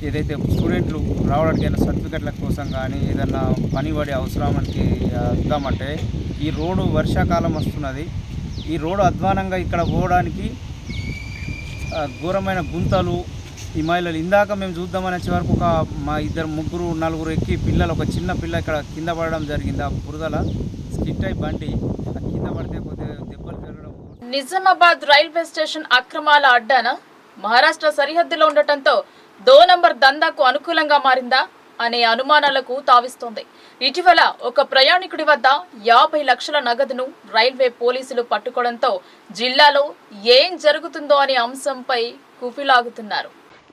ఏదైతే స్టూడెంట్లు రావడానికి ఏదైనా సర్టిఫికెట్ల కోసం కానీ ఏదైనా పనిపడే అవసరానికి వద్దామంటే ఈ రోడ్డు వర్షాకాలం వస్తున్నది. ఈ రోడ్డు అధ్వానంగా ఇక్కడ పోవడానికి ఘోరమైన గుంతలు. ఈ మహిళలు ఇందాక మేము చూద్దామని వచ్చే వరకు మా 2, 3, 4 ఎక్కి పిల్లలు, ఒక చిన్న పిల్ల ఇక్కడ కింద పడడం జరిగింది. ఆ బురదల స్కిట్ అయి బండి కింద పడితే కొద్దిగా దెబ్బలు పెరగడం. నిజామాబాద్ రైల్వే స్టేషన్ అక్రమాల అడ్డాన మహారాష్ట్ర సరిహద్దులో ఉండటంతో 2 నంబర్ దందాకు అనుకూలంగా మారిందా అనే అనుమానాలకు తావిస్తోంది. ఇటీవల ఒక ప్రయాణికుడి వద్ద 50 లక్షల నగదును రైల్వే పోలీసులు పట్టుకోవడంతో జిల్లాలో ఏం జరుగుతుందో అనే అంశంపై కుఫిలాగుతున్నారు.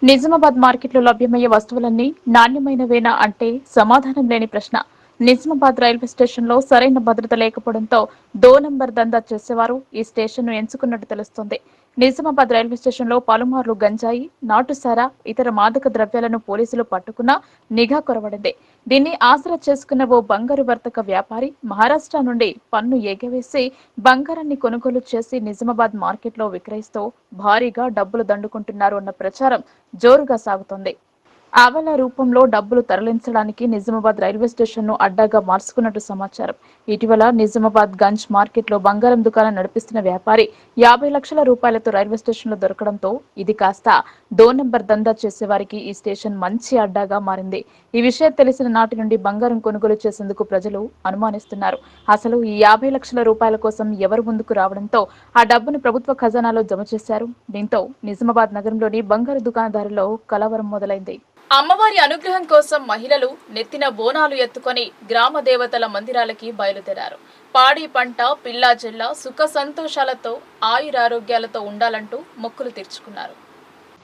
నిజామాబాద్ మార్కెట్లో లభ్యమయ్యే వస్తువులన్నీ నాణ్యమైనవేనా అంటే సమాధానం లేని ప్రశ్న. నిజామాబాద్ రైల్వే స్టేషన్ లో సరైన భద్రత లేకపోవడంతో 2 నంబర్ దందా చేసేవారు ఈ స్టేషన్ ను ఎంచుకున్నట్టు తెలుస్తోంది. నిజామాబాద్ రైల్వే స్టేషన్ లో పలుమార్లు గంజాయి, నాటుసారా, ఇతర మాదక ద్రవ్యాలను పోలీసులు పట్టుకున్నా నిఘా కొరవడింది. దీన్ని ఆసరా చేసుకున్న ఓ బంగారు వర్తక వ్యాపారి మహారాష్ట్ర నుండి పన్ను ఎగవేసి బంగారాన్ని కొనుగోలు చేసి నిజామాబాద్ మార్కెట్ లో విక్రయిస్తూ భారీగా డబ్బులు దండుకుంటున్నారు అన్న ప్రచారం జోరుగా సాగుతోంది. ఆవల రూపంలో డబ్బులు తరలించడానికి నిజామాబాద్ రైల్వే స్టేషన్ ను అడ్డాగా మార్చుకున్నట్టు సమాచారం. ఇటీవల నిజామాబాద్ గంజ్ మార్కెట్ లో బంగారం దుకాణం నడిపిస్తున్న వ్యాపారి 50 లక్షల రూపాయలతో రైల్వే స్టేషన్ లో దొరకడంతో ఇది కాస్త 2 నంబర్ దందా చేసేవారికి ఈ స్టేషన్ మంచి అడ్డాగా మారింది. ఈ విషయం తెలిసిన నాటి నుండి బంగారం కొనుగోలు చేసేందుకు ప్రజలు అనుమానిస్తున్నారు. అసలు ఈ 50 లక్షల రూపాయల కోసం ఎవరు ముందుకు రావడంతో ఆ డబ్బును ప్రభుత్వ ఖజానాలో జమ చేశారు. దీంతో నిజామాబాద్ నగరంలోని బంగారు దుకాణదారుల్లో కలవరం మొదలైంది. అమ్మవారి అనుగ్రహం కోసం మహిళలు నెత్తిన బోనాలు ఎత్తుకొని గ్రామ దేవతల మందిరాలకి బయలుదేరారు. పాడి పంట, పిల్లా జెల్ల సుఖ సంతోషాలతో ఆయురారోగ్యాలతో ఉండాలంటూ మొక్కులు తీర్చుకున్నారు.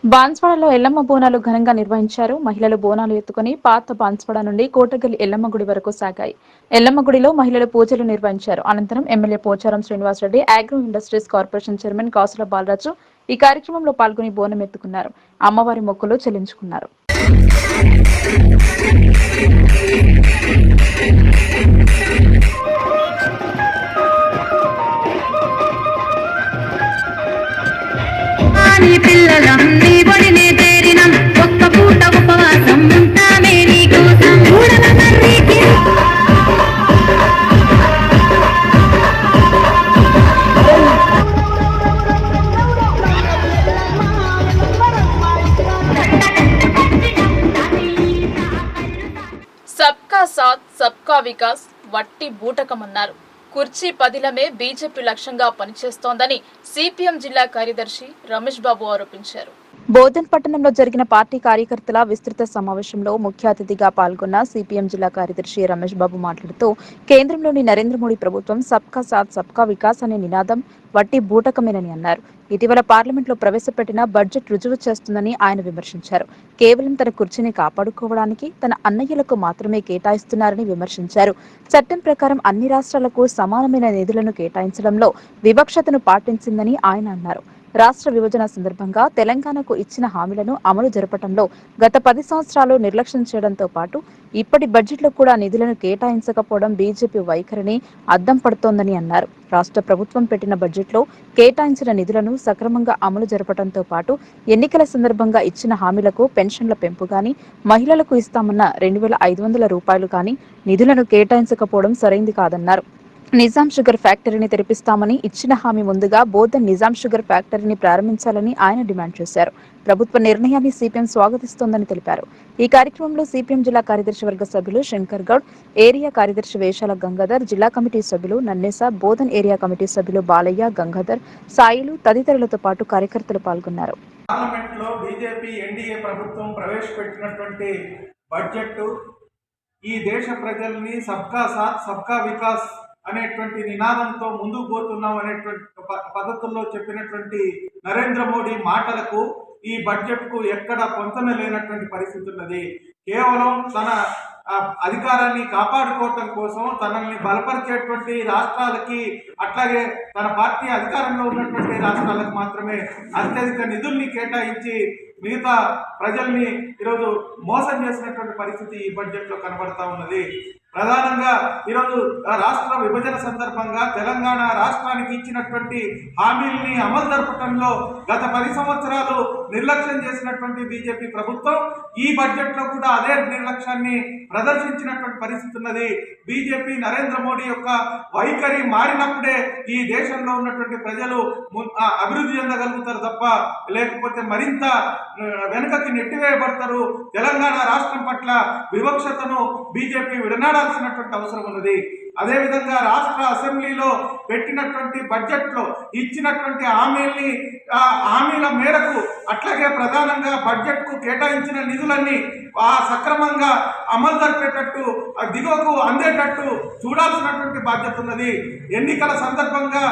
బాన్స్వాడలో ఎల్లమ్మ బోనాలు ఘనంగా నిర్వహించారు. మహిళలు బోనాలు ఎత్తుకుని పాత బాన్స్వాడ నుండి కోటగల్లి ఎల్లమ్మ గుడి వరకు సాగాయి. ఎల్లమ్మ గుడిలో మహిళలు పూజలు నిర్వహించారు. అనంతరం MLA Pocharam Srinivasa Reddy, agro industries corporation chairman Kasula Balaraju ఈ కార్యక్రమంలో పాల్గొని బోనం ఎత్తుకున్నారు. అమ్మవారి మొక్కులు చెల్లించుకున్నారు. పిల్లలం నీ బడినే తేరినం, ఒక్క పూట ఉపవాసం ఉంటామే నీ కోసం. సబ్కా సాత్ సబ్కా వికాస్ వట్టి బూటకమన్నారు. కుర్చీ పదిలమే బీజేపీ లక్ష్యంగా పనిచేస్తోందని సిపిఎం జిల్లా కార్యదర్శి రమేష్ బాబు ఆరోపించారు. బోధన్ పట్టణంలో జరిగిన పార్టీ కార్యకర్తల విస్తృత సమావేశంలో ముఖ్య అతిథిగా పాల్గొన్న సిపిఎం జిల్లా కార్యదర్శి రమేష్ బాబు మాట్లాడుతూ కేంద్రంలోని నరేంద్ర మోడీ ప్రభుత్వం సబ్కా సాథ్ సబ్కా వికాస్ అనే నినాదం వట్టి బూటకమేనని అన్నారు. ఇటీవల పార్లమెంట్లో ప్రవేశపెట్టిన బడ్జెట్ రుజువు చేస్తుందని ఆయన విమర్శించారు. కేవలం తన కుర్చీని కాపాడుకోవడానికి తన అన్నయ్యలకు మాత్రమే కేటాయిస్తున్నారని విమర్శించారు. చట్టం ప్రకారం అన్ని రాష్ట్రాలకు సమానమైన నిధులను కేటాయించడంలో వివక్షతను పాటించిందని ఆయన అన్నారు. రాష్ట్ర విభజన సందర్భంగా తెలంగాణకు ఇచ్చిన హామీలను అమలు జరపడంలో గత 10 సంవత్సరాలు నిర్లక్ష్యం చేయడంతో పాటు ఇప్పటి బడ్జెట్లో కూడా నిధులను కేటాయించకపోవడం బీజేపీ వైఖరిని అద్దం పడుతోందని అన్నారు. రాష్ట్ర ప్రభుత్వం పెట్టిన బడ్జెట్లో కేటాయించిన నిధులను సక్రమంగా అమలు జరపడంతో పాటు ఎన్నికల సందర్భంగా ఇచ్చిన హామీలకు పెన్షన్ల పెంపు గాని, మహిళలకు ఇస్తామన్న 2500 రూపాయలు గాని నిధులను కేటాయించకపోవడం సరైంది కాదన్నారు. నిజాం షుగర్ ఫ్యాక్టరీని తెరిపిస్తామని ఇచ్చిన హామీ ముందుగా బోధన్ నిజాం షుగర్ ఫ్యాక్టరీని ప్రారంభించాలని ఆయన డిమాండ్ చేశారు. ప్రభుత్వ నిర్ణయాన్ని సిపిఎం స్వాగతిస్తోందని తెలిపారు. ఈ కార్యక్రమంలో సిపిఎం జిల్లా కార్యదర్శి వర్గ సభ్యులు శంకర్ గౌడ్, ఏరియా కార్యదర్శి వేషాల గంగాధర్, జిల్లా కమిటీ సభ్యులు నన్నేస, బోధన్ ఏరియా కమిటీ సభ్యులు బాలయ్య, గంగాధర్, సాయిలు తదితరులతో పాటు కార్యకర్తలు పాల్గొన్నారు. పార్లమెంట్లో బీజేపీ ఎన్డీఏ ప్రభుత్వం ప్రవేశపెట్టినటువంటి బడ్జెట్ ఈ దేశ ప్రజల్ని సబ్కా సాథ్ సబ్కా వికాస్ అనేటువంటి నినాదంతో ముందుకు పోతున్నాం అనేటువంటి పద్ధతుల్లో చెప్పినటువంటి నరేంద్ర మోడీ మాటలకు ఈ బడ్జెట్కు ఎక్కడ పొంతన లేనటువంటి పరిస్థితి ఉన్నది. కేవలం తన అధికారాన్ని కాపాడుకోవటం కోసం తనని బలపరిచేటువంటి రాష్ట్రాలకి, అట్లాగే తన పార్టీ అధికారంలో ఉన్నటువంటి రాష్ట్రాలకు మాత్రమే అత్యధిక నిధుల్ని కేటాయించి మిగతా ప్రజల్ని ఈరోజు మోసం చేసినటువంటి పరిస్థితి ఈ బడ్జెట్లో కనబడతా ఉన్నది. ప్రధానంగా ఈరోజు రాష్ట్ర విభజన సందర్భంగా తెలంగాణ రాష్ట్రానికి ఇచ్చినటువంటి హామీల్ని అమలు జరపడంలో గత 10 సంవత్సరాలు నిర్లక్ష్యం చేసినటువంటి బీజేపీ ప్రభుత్వం ఈ బడ్జెట్లో కూడా అదే నిర్లక్ష్యాన్ని ప్రదర్శించినటువంటి పరిస్థితి ఉన్నది. బీజేపీ నరేంద్ర మోడీ యొక్క వైఖరి మారినప్పుడే ఈ దేశంలో ఉన్నటువంటి ప్రజలు అభివృద్ధి చెందగలుగుతారు తప్ప లేకపోతే మరింత వెనుకకి నెట్టివేయబడతారు. తెలంగాణ రాష్ట్రం పట్ల వివక్షతను బీజేపీ విడనాడాల్సినటువంటి అవసరం ఉన్నది. అదేవిధంగా రాష్ట్ర అసెంబ్లీలో పెట్టినటువంటి బడ్జెట్లో ఇచ్చినటువంటి హామీల మేరకు అట్లాగే ప్రధానంగా బడ్జెట్కు కేటాయించిన నిధులన్నీ సక్రమంగా అమలు జరిపేటట్టు దిగువకు అందేటట్టు చూడాల్సినటువంటి బాధ్యత ఉన్నది. ఎన్నికల సందర్భంగా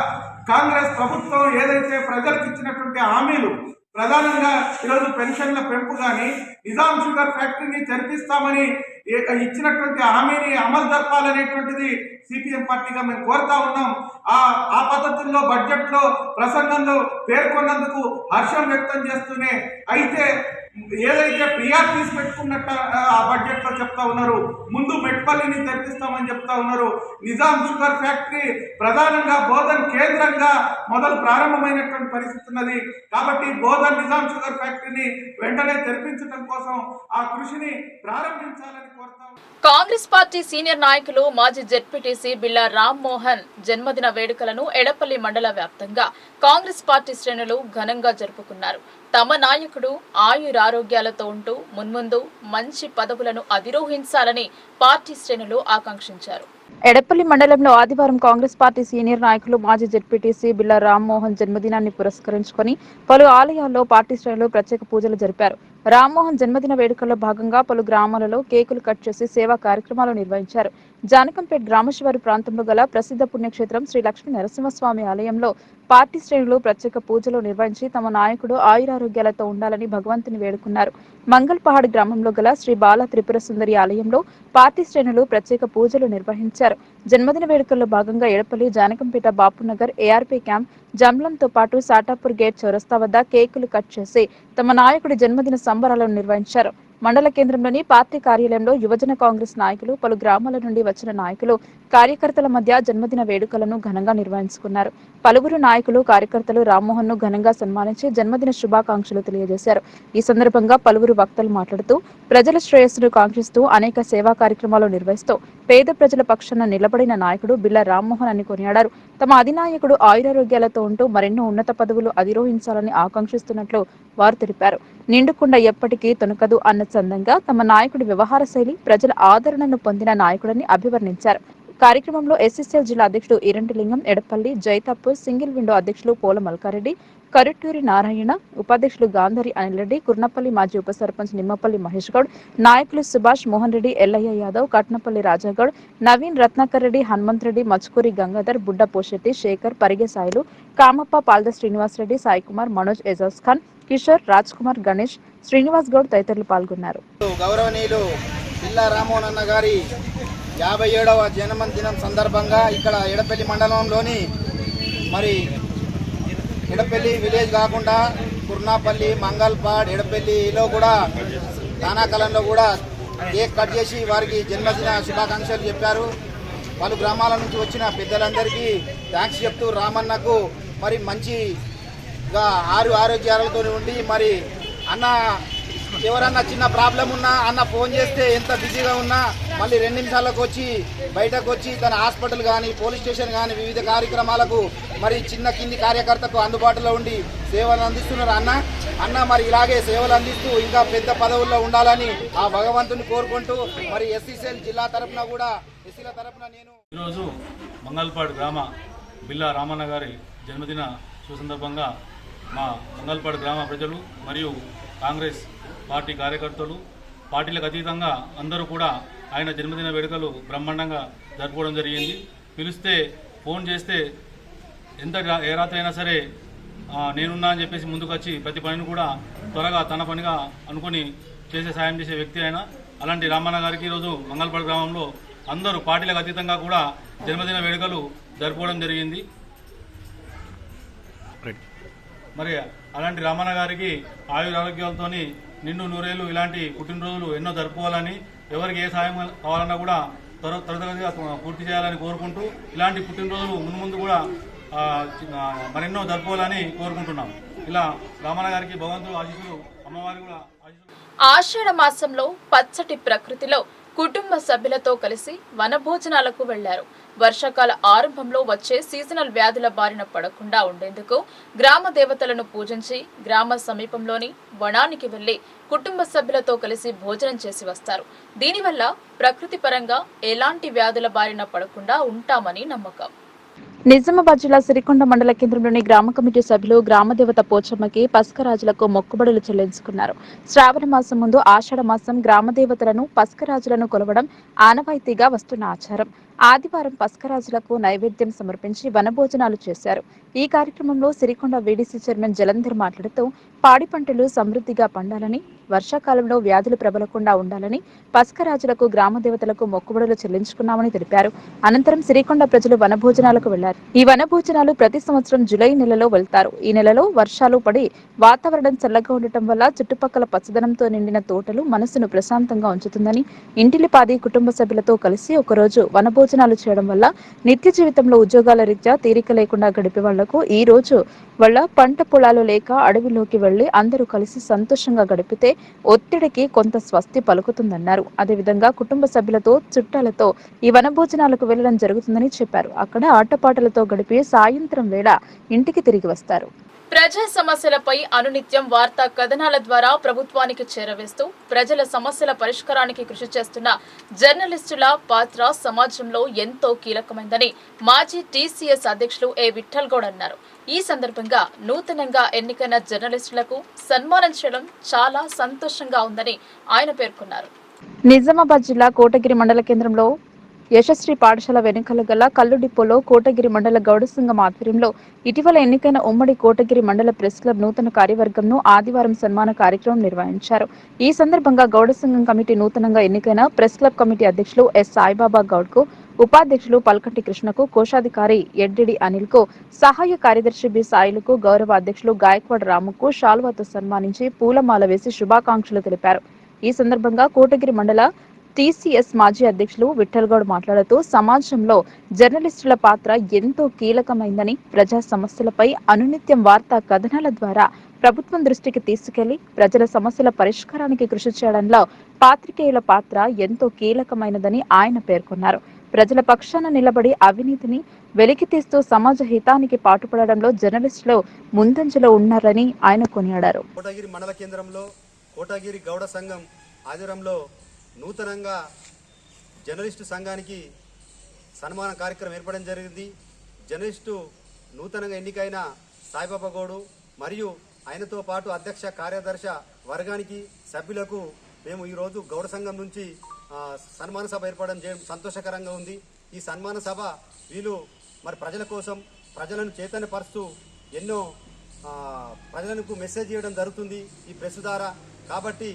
కాంగ్రెస్ ప్రభుత్వం ఏదైతే ప్రజలకు ఇచ్చినటువంటి హామీలు, ప్రధానంగా ఈరోజు పెన్షన్ల పెంపు కానీ, నిజాం షుగర్ ఫ్యాక్టరీని తెరిపిస్తామని ఇచ్చినటువంటి హామీని అమలు జరపాలనేటువంటిది సిపిఎం పార్టీగా మేము కోరుతా ఉన్నాం. ఆ పద్ధతుల్లో బడ్జెట్లో ప్రసంగంలో పేర్కొన్నందుకు హర్షం వ్యక్తం చేస్తూనే, అయితే ఏదైతే ప్రియారిటీస్ పెట్టుకున్నట్టు ఆ బడ్జెట్లో చెప్తా ఉన్నారు, ముందు మెట్పల్లిని తెరిపిస్తామని చెప్తా ఉన్నారు. నిజాం షుగర్ ఫ్యాక్టరీ ప్రధానంగా బోధన్ కేంద్రంగా మొదలు ప్రారంభమైనటువంటి పరిస్థితి ఉన్నది. కాబట్టి బోధన్ నిజాం షుగర్ ఫ్యాక్టరీని వెంటనే తెరిపించడం కోసం ఆ కృషిని ప్రారంభించాలని కోరుతా. కాంగ్రెస్ పార్టీ సీనియర్ నాయకులు మాజీ జెడ్పీటీసీ బిల్లా రామ్మోహన్ జన్మదిన వేడుకలను ఎడపల్లి మండల వ్యాప్తంగా కాంగ్రెస్ పార్టీ శ్రేణులు ఘనంగా జరుపుకున్నారు. తమ నాయకుడు ఆయురారోగ్యాలతో ఉంటూ మున్ముందు మంచి పదవులను అధిరోహించాలని పార్టీ శ్రేణులు ఆకాంక్షించారు. ఎడపల్లి మండలంలో ఆదివారం కాంగ్రెస్ పార్టీ సీనియర్ నాయకులు మాజీ జెడ్పీటీసీ బిల్లా రామ్మోహన్ జన్మదినాన్ని పురస్కరించుకుని పలు ఆలయాల్లో పార్టీ శ్రేణులు ప్రత్యేక పూజలు జరిపారు. రామ్మోహన్ జన్మదిన వేడుకల్లో భాగంగా పలు గ్రామాలలో కేకులు కట్ చేసి సేవా కార్యక్రమాలు నిర్వహించారు. జానకంపేట్ గ్రామశివారు ప్రాంతంలో గల ప్రసిద్ధ పుణ్యక్షేత్రం శ్రీ లక్ష్మీ నరసింహస్వామి ఆలయంలో పార్టీ శ్రేణులు ప్రత్యేక పూజలు నిర్వహించి తమ నాయకుడు ఆయురారోగ్యాలతో ఉండాలని భగవంతుని వేడుకున్నారు. మంగల్పహాడ్ గ్రామంలో గల శ్రీ బాల త్రిపుర సుందరి ఆలయంలో పార్టీ శ్రేణులు ప్రత్యేక పూజలు నిర్వహించారు. జన్మదిన వేడుకల్లో భాగంగా ఎడపల్లి, జానకంపేట, బాపునగర్, ఏఆర్పీ క్యాంప్, జమ్లంతో పాటు సాటాపూర్ గేట్ చౌరస్తా వద్ద కేకులు కట్ చేసి తమ నాయకుడి జన్మదిన సంబరాలను నిర్వహించారు. మండల కేంద్రంలోని పార్టీ కార్యాలయంలో యువజన కాంగ్రెస్ నాయకులు, పలు గ్రామాల నుండి వచ్చిన నాయకులు, కార్యకర్తల మధ్య జన్మదిన వేడుకలను ఘనంగా నిర్వహించుకున్నారు. పలువురు నాయకులు, కార్యకర్తలు రామ్మోహన్ ను ఘనంగా సన్మానించి జన్మదిన శుభాకాంక్షలు తెలియజేశారు. ఈ సందర్భంగా పలువురు వక్తలు మాట్లాడుతూ ప్రజల శ్రేయస్సును కాంక్షిస్తూ అనేక సేవా కార్యక్రమాలు నిర్వహిస్తూ పేద ప్రజల పక్షాన నిలబడిన నాయకుడు బిల్లా రామ్మోహన్ అని కొనియాడారు. తమ అధినాయకుడు ఆయురారోగ్యాలతో ఉంటూ మరెన్నో ఉన్నత పదవులు అధిరోహించాలని ఆకాంక్షిస్తున్నట్లు వారు తెలిపారు. నిండుకుండ ఎప్పటికీ తొనకదు అన్న చందంగా తమ నాయకుడి వ్యవహార శైలి ప్రజల ఆదరణను పొందిన నాయకుడని అభివర్ణించారు. కార్యక్రమంలో ఎస్ఎస్ఎల్ జిల్లా అధ్యక్షుడు ఇరంటిలింగం, ఎడపల్లి, జైతాపూర్ సింగిల్ విండో అధ్యక్షులు పోల మల్కారెడ్డి, కరుట్టూరి నారాయణ, ఉపాధ్యక్షులు గాంధారి అనిల్ రెడ్డి, కుర్నపల్లి మాజీ ఉప సర్పంచ్ నిమ్మపల్లి మహేష్ గౌడ్, నాయకులు సుభాష్ మోహన్ రెడ్డి, ఎల్లయ్య యాదవ్, కట్నపల్లి రాజాగౌడ్, నవీన్, రత్నాకర్ రెడ్డి, హనుమంత్ రెడ్డి, మచ్కూరి గంగాధర్, బుడ్డ పోషెట్టి, శేఖర్, పరిగె సాయిలు, కామప్ప, పాల్ద శ్రీనివాస్ రెడ్డి, సాయి కుమార్, మనోజ్, ఎజాజ్ ఖాన్, కిషోర్, రాజ్ కుమార్, గణేష్, శ్రీనివాస్ గౌడ్ తదితరులు పాల్గొన్నారు. గౌరవనీయులు పిల్లా రామ్మోహన్ అన్న గారి 57వ జన్మదినం సందర్భంగా ఇక్కడ ఎడపల్లి మండలంలోని మరి ఎడపల్లి విలేజ్ కాకుండా కుర్నాపల్లి, మంగల్పాడ్, ఎడపల్లిలో కూడా దానాకలంలో కూడా కేక్ కట్ చేసి వారికి జన్మదిన శుభాకాంక్షలు చెప్పారు. పలు గ్రామాల నుంచి వచ్చిన పెద్దలందరికీ థ్యాంక్స్ చెప్తూ రామన్నకు మరి మంచిగా ఆరోగ్యాలతో ఉండి మరి అన్న ఎవరన్నా చిన్న ప్రాబ్లం ఉన్నా అన్న ఫోన్ చేస్తే ఎంత బిజీగా ఉన్నా మళ్ళీ 2 నిమిషాలకు వచ్చి బయటకు వచ్చి తన హాస్పిటల్ కానీ పోలీస్ స్టేషన్ కానీ వివిధ కార్యక్రమాలకు మరి చిన్న కింది కార్యకర్తకు అందుబాటులో ఉండి సేవలు అందిస్తున్నారు అన్న మరి ఇలాగే సేవలు అందిస్తూ ఇంకా పెద్ద పదవుల్లో ఉండాలని ఆ భగవంతుని కోరుకుంటూ మరి ఎస్సీసీఎల్ జిల్లా తరఫున కూడా ఎస్సీల తరఫున నేను ఈరోజు మంగల్పాడు గ్రామ బిల్లా రామన్న గారి జన్మదిన శుభ సందర్భంగా మా మంగల్పాడు గ్రామ ప్రజలు మరియు కాంగ్రెస్ పార్టీ కార్యకర్తలు పార్టీలకు అతీతంగా అందరూ కూడా ఆయన జన్మదిన వేడుకలు బ్రహ్మాండంగా జరుపుకోవడం జరిగింది. పిలిస్తే ఫోన్ చేస్తే ఏ రాత్రి అయినా సరే నేనున్నా అని చెప్పేసి ముందుకు వచ్చి ప్రతి పనిని కూడా త్వరగా తన పనిగా అనుకుని సాయం చేసే వ్యక్తి ఆయన. అలాంటి రామన్న గారికి ఈరోజు మంగల్పాడు గ్రామంలో అందరూ పార్టీలకు అతీతంగా కూడా జన్మదిన వేడుకలు జరుపుకోవడం జరిగింది. మరి అలాంటి రామన్న గారికి ఆరోగ్యాలతో నిండు నూరేళ్ళు ఇలాంటి పుట్టినరోజులు ఎన్నో జరుపుకోవాలని, ఎవరికి ఏ సాయం కావాలన్నా కూడా త్వరగా పూర్తి చేయాలని కోరుకుంటూ ఇలాంటి పుట్టినరోజులు ముందు కూడా మరెన్నో జరుపుకోవాలని కోరుకుంటున్నాం. ఇలా రామన్న గారికి భగవంతుడు ఆశీస్సులు, అమ్మవారి కూడా ఆశీస్సులు. ఆషాఢ మాసంలో పచ్చటి ప్రకృతిలో కుటుంబ సభ్యులతో కలిసి వనభోజనాలకు వెళ్లారు. వర్షాకాల ఆరంభంలో వచ్చే సీజనల్ వ్యాధుల బారిన పడకుండా ఉండేందుకు గ్రామ దేవతలను పూజించి గ్రామ సమీపంలోని వనానికి వెళ్లి కుటుంబ సభ్యులతో కలిసి భోజనం చేసి వస్తారు. దీనివల్ల ప్రకృతి పరంగా ఎలాంటి వ్యాధుల బారిన పడకుండా ఉంటామని నమ్మకం. నిజామాబాద్ జిల్లా సిరికొండ మండల కేంద్రంలోని గ్రామ కమిటీ సభ్యులు గ్రామదేవత పోచమ్మకి పస్కరాజులకు మొక్కుబడులు చెల్లించుకున్నారు. శ్రావణ మాసం ముందు ఆషాఢ మాసం గ్రామదేవతలను పస్కరాజులను కొలవడం ఆనవాయితీగా వస్తున్న ఆచారం. ఆదివారం పస్కరాజులకు నైవేద్యం సమర్పించి వనభోజనాలు చేశారు. ఈ కార్యక్రమంలో సిరికొండ వీడీసీ చైర్మన్ జలంధర్ మాట్లాడుతూ పాడి పంటలు సమృద్ధిగా పండాలని, వర్షాకాలంలో వ్యాధులు ప్రబలకుండా ఉండాలని పస్కరాజులకు గ్రామదేవతలకు మొక్కుబడులు చెల్లించుకున్నామని తెలిపారు. అనంతరం సిరికొండ ప్రజలు వనభోజనాలకు వెళ్లారు. ఈ వనభోజనాలు ప్రతి సంవత్సరం జులై నెలలో వెళ్తారు. ఈ నెలలో వర్షాలు పడి వాతావరణం చల్లగా ఉండటం వల్ల చుట్టుపక్కల పచ్చదనంతో నిండిన తోటలు మనసును ప్రశాంతంగా ఉంచుతుందని, ఇంటిలిపాది కుటుంబ సభ్యులతో కలిసి ఒకరోజు వనభోజనాలు చేయడం వల్ల నిత్య జీవితంలో ఉద్యోగాల రీత్యా తీరిక లేకుండా గడిపే వాళ్లకు ఈ రోజు వల్ల పంట పొలాలు లేక అడవిలోకి వెళ్లి అందరూ కలిసి సంతోషంగా గడిపితే ఒత్తిడికి కొంత స్వస్తి పలుకుతుందన్నారు. అదేవిధంగా కుటుంబ సభ్యులతో చుట్టాలతో ఈ వనభోజనాలకు వెళ్లడం జరుగుతుందని చెప్పారు. అక్కడ ఆటపాటలతో గడిపి సాయంత్రం వేళ ఇంటికి తిరిగి వస్తారు. ప్రజా సమస్యలపై అనునిత్యం వార్తా కథనాల ద్వారా ప్రభుత్వానికి చేరవేస్తూ ప్రజల సమస్యల పరిష్కారానికి కృషి చేస్తున్న జర్నలిస్టుల పాత్ర సమాజంలో ఎంతో కీలకమైందని మాజీ టీసీఎస్ అధ్యక్షులు ఏ విఠల్ గౌడ్ అన్నారు. ఈ సందర్భంగా నూతనంగా ఎన్నికైన జర్నలిస్టులకు సన్మానం చేయడం చాలా సంతోషంగా ఉందని ఆయన పేర్కొన్నారు. నిజామాబాద్ జిల్లా కోటగిరి మండల కేంద్రంలో యశశ్రీ పాఠశాల వెనుకల గల కల్లు డిపోలో కోటగిరి మండల గౌడ సంఘం ఆధ్వర్యంలో ఇటీవల ఎన్నికైన ఉమ్మడి కోటగిరి మండల ప్రెస్ క్లబ్ నూతన కార్యవర్గంను ఆదివారం సన్మాన కార్యక్రమం నిర్వహించారు. ఈ సందర్భంగా గౌడ సంఘం కమిటీ నూతనంగా ఎన్నికైన ప్రెస్ క్లబ్ కమిటీ అధ్యక్షులు ఎస్ సాయిబాబా గౌడ్ కు, ఉపాధ్యక్షులు పల్కంటి కృష్ణకు, కోశాధికారి ఎడ్డిడి అనిల్ కు, సహాయ కార్యదర్శి బి సాయిలకు, గౌరవ అధ్యక్షులు గాయక్వాడ్ రాముకు శాల్వాతో సన్మానించి పూలమాల వేసి శుభాకాంక్షలు తెలిపారు. ఈ సందర్భంగా కోటగిరి మండల టీసీఎస్ మాజీ అధ్యక్షులు విఠల్ గౌడ్ మాట్లాడుతూ సమాజంలో జర్నలిస్టుల పాత్ర ఎంతో కీలకమైందని, ప్రజా సమస్యలపై అనునిత్యం వార్తా కథనాల ద్వారా ప్రభుత్వం దృష్టికి తీసుకెళ్లి ప్రజల సమస్యల పరిష్కారానికి కృషి చేయడంలో పాత్రికేయుల పాత్ర ఎంతో కీలకమైనదని ఆయన పేర్కొన్నారు. ప్రజల పక్షాన నిలబడి అవినీతిని వెలికితీస్తూ సమాజ హితానికి పాటుపడడంలో జర్నలిస్టులు ముందంజలో ఉన్నారని ఆయన కొనియాడారు. కోటగిరి మండల కేంద్రంలో కోటగిరి గౌడ సంఘం ఆధ్వర్యంలో నూతనంగా జర్నలిస్టు సంఘానికి సన్మాన కార్యక్రమం ఏర్పడడం జరిగింది. జర్నలిస్టు నూతనంగా ఎన్నికైన సాయిబాబా గౌడు మరియు ఆయనతో పాటు అధ్యక్ష కార్యదర్శి వర్గానికి సభ్యులకు మేము ఈరోజు గౌడ సంఘం నుంచి సన్మాన సభ ఏర్పడడం చేయడం సంతోషకరంగా ఉంది. ఈ సన్మాన సభ వీళ్ళు మరి ప్రజల కోసం ప్రజలను చైతన్యపరుస్తూ ఎన్నో ప్రజలకు మెసేజ్ చేయడం జరుగుతుంది ఈ ప్రెస్ ద్వారా. కాబట్టి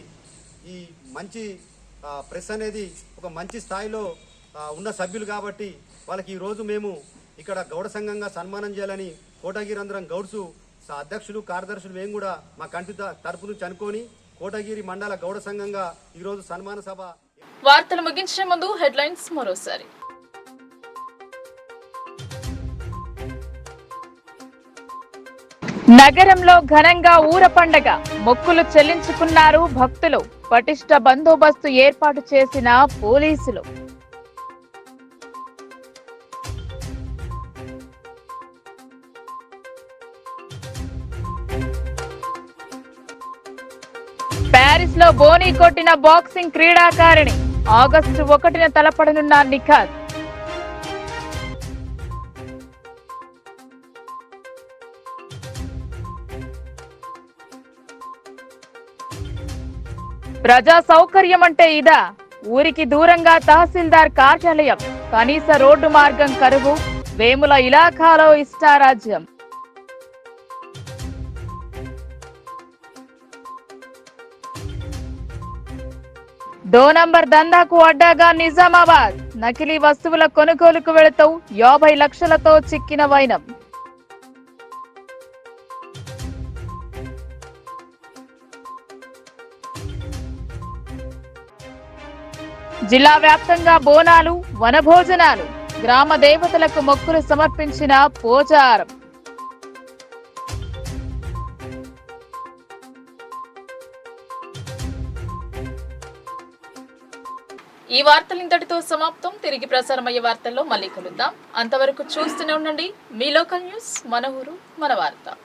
ఈ మంచి ప్రెస్ అనేది ఒక మంచి స్థాయిలో ఉన్న సభ్యులు కాబట్టి వాళ్ళకి ఈరోజు మేము ఇక్కడ గౌడ సంఘంగా సన్మానం చేయాలని కోటగిరంధ్రం గౌడ్సు అధ్యక్షులు కార్యదర్శులు మేము కూడా మా కంటి తరపు నుంచి అనుకొని కోటగిరి మండల గౌడ సంఘంగా ఈరోజు సన్మాన సభ. వార్తలు ముగించే ముందు హెడ్లైన్స్ మరోసారి. నగరంలో ఘనంగా ఊర పండగ, మొక్కులు చెల్లించుకున్నారు భక్తులు. పటిష్ట బందోబస్తు ఏర్పాటు చేసిన పోలీసులు. ప్యారిస్ లో బోనీ కొట్టిన బాక్సింగ్ క్రీడాకారిణి. ఆగస్టు 1న తలపడనున్న నిఖాత్. ప్రజా సౌకర్యం అంటే ఇదా? ఊరికి దూరంగా తహసీల్దార్ కార్యాలయం, కనీస రోడ్డు మార్గం కరువు. వేముల ఇలాఖాలో ఇష్టారాజ్యం. నంబర్ దందాకు అడ్డాగా నిజామాబాద్. నకిలీ వస్తువుల కొనుగోలుకు వెళుతూ 50 లక్షలతో చిక్కిన వైనం. జిల్లా వ్యాప్తంగా బోనాలు, వనభోజనాలు. గ్రామ దేవతలకు మొక్కులు సమర్పించిన పోచారం. ఈ వార్తలు ఇంతటితో సమాప్తం. తిరిగి ప్రసారమయ్యే వార్తల్లో మళ్ళీ కలుద్దాం. అంతవరకు చూస్తూనే ఉండండి మీ లోకల్ న్యూస్, మన ఊరు మన వార్త.